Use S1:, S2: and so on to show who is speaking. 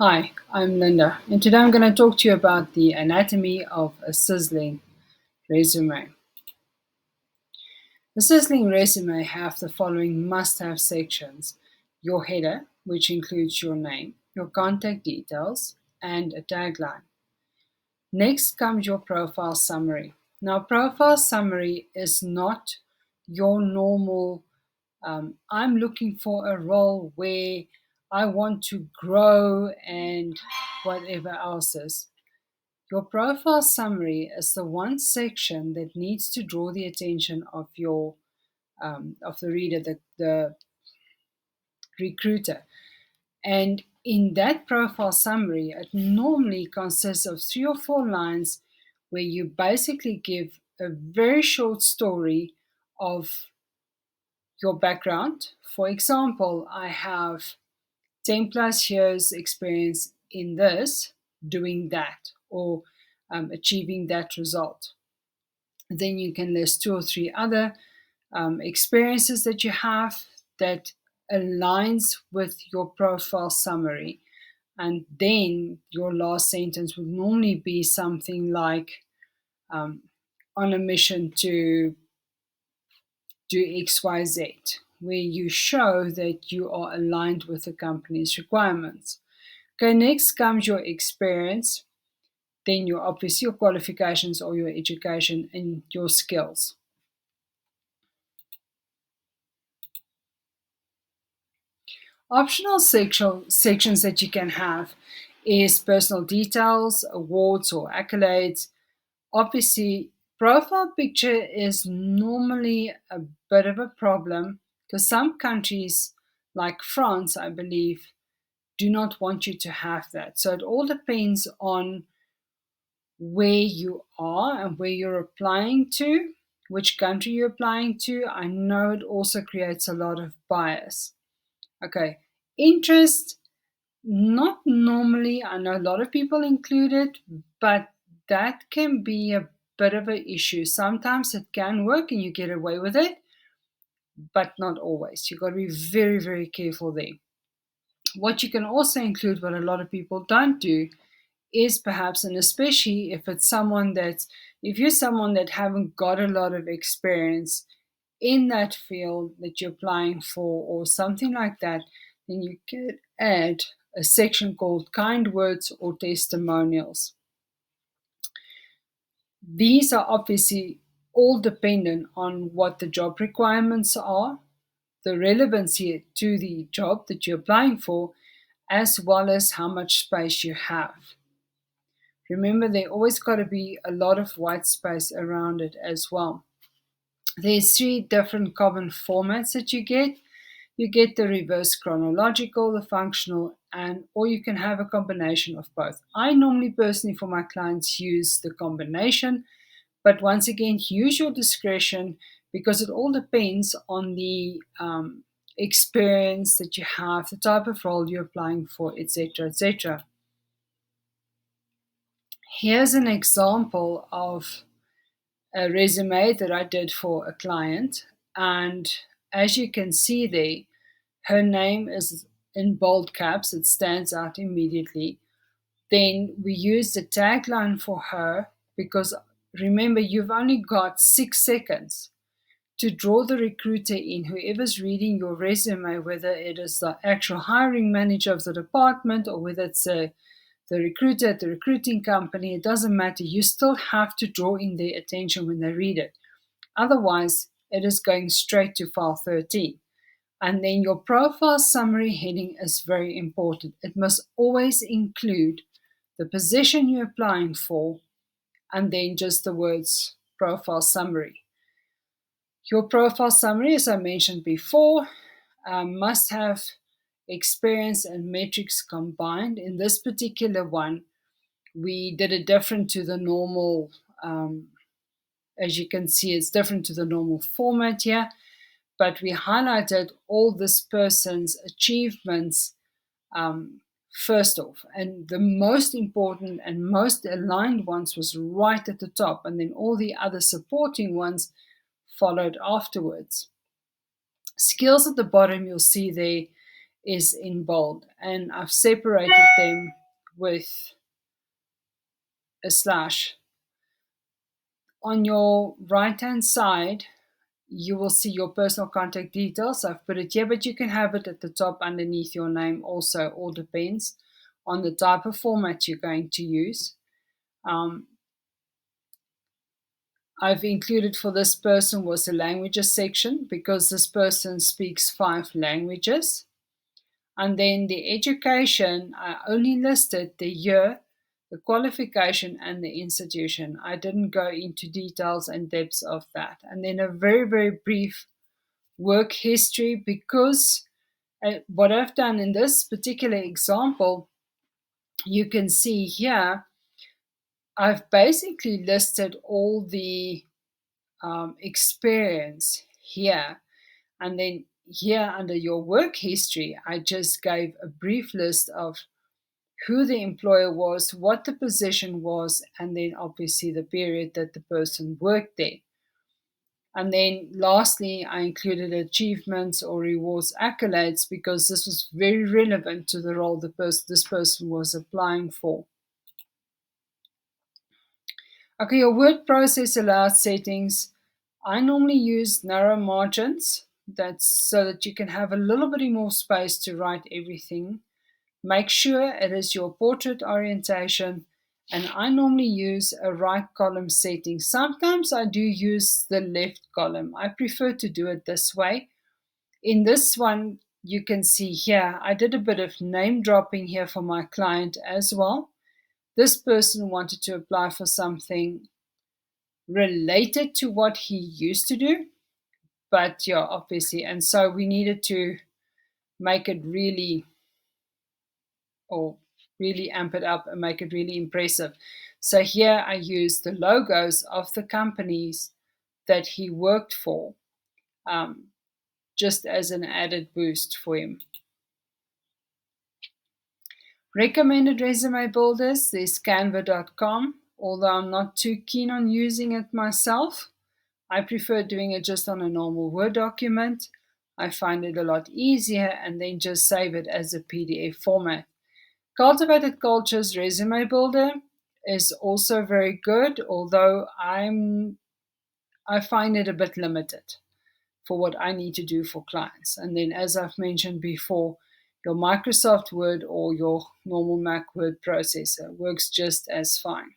S1: Hi, I'm Linda, and today I'm going to talk to you about the anatomy of a sizzling resume. A sizzling resume have the following must-have sections: your header, which includes your name, your contact details, and a tagline. Next comes your profile summary. Now, profile summary is not your normal I'm looking for a role where I want to grow and whatever else is. Your profile summary is the one section that needs to draw the attention of your of the reader, the recruiter. And in that profile summary, it normally consists of 3 or 4 lines where you basically give a very short story of your background. For example, I have 10 plus years experience in this, doing that, or achieving that result. Then you can list 2 or 3 other experiences that you have that aligns with your profile summary. And then your last sentence would normally be something like um, on a mission to do XYZ, where you show that you are aligned with the company's requirements. Okay, next comes your experience, then your obviously your qualifications or your education and your skills. Optional sections that you can have is personal details, awards or accolades. Obviously, profile picture is normally a bit of a problem because some countries, like France, I believe, do not want you to have that. So it all depends on where you are and where you're applying to, which country you're applying to. I know it also creates a lot of bias. Okay, interest, not normally. I know a lot of people include it, but that can be a bit of an issue. Sometimes it can work and you get away with it, but not always. You've got to be very, very careful there. What you can also include, what a lot of people don't do, is perhaps, and especially if it's someone that, if you're someone that haven't got a lot of experience in that field that you're applying for or something like that, then you could add a section called kind words or testimonials. These are obviously all dependent on what the job requirements are, the relevancy to the job that you're applying for, as well as how much space you have. Remember, there always got to be a lot of white space around it as well. There's 3 different common formats that you get. You get the reverse chronological, the functional, and or you can have a combination of both. I normally personally for my clients use the combination, but once again, use your discretion because it all depends on the experience that you have, the type of role you're applying for, etc., etc. Here's an example of a resume that I did for a client. And as you can see there, her name is in bold caps, it stands out immediately. Then we use the tagline for her because remember, you've only got 6 seconds to draw the recruiter in, whoever's reading your resume, whether it is the actual hiring manager of the department or whether it's the recruiter at the recruiting company, it doesn't matter. You still have to draw in their attention when they read it. Otherwise, it is going straight to file 13. And then your profile summary heading is very important. It must always include the position you're applying for and then just the words profile summary. Your profile summary, as I mentioned before, must have experience and metrics combined. In this particular one, we did it different to the normal, as you can see, it's different to the normal format here, but we highlighted all this person's achievements first off. And the most important and most aligned ones was right at the top, and then all the other supporting ones followed afterwards. Skills at the bottom, you'll see there is in bold, and I've separated them with a slash. On your right hand side, you will see your personal contact details. I've put it here, but you can have it at the top underneath your name also. All depends on the type of format you're going to use. I've included for this person was a languages section because this person speaks 5 languages. And then the education, I only listed the year, the qualification, and the institution. I didn't go into details and depths of that. And then a very, very brief work history because what I've done in this particular example, you can see here, I've basically listed all the experience here. And then here under your work history, I just gave a brief list of who the employer was, what the position was, and then obviously the period that the person worked there. And then lastly, I included achievements or rewards accolades because this was very relevant to the role this person was applying for. Okay, your word process allowed settings. I normally use narrow margins. That's so that you can have a little bit more space to write everything. Make sure it is your portrait orientation, and I normally use a right column setting. Sometimes I do use the left column. I prefer to do it this way. In this one, you can see here, I did a bit of name dropping here for my client as well. This person wanted to apply for something related to what he used to do, but yeah, obviously, and so we needed to make it really, or really amp it up and make it really impressive. So here I used the logos of the companies that he worked for, just as an added boost for him. Recommended resume builders, there's canva.com. Although I'm not too keen on using it myself, I prefer doing it just on a normal Word document. I find it a lot easier and then just save it as a PDF format. Cultivated Culture's resume builder is also very good, although I find it a bit limited for what I need to do for clients. And then, as I've mentioned before, your Microsoft Word or your normal Mac word processor works just as fine.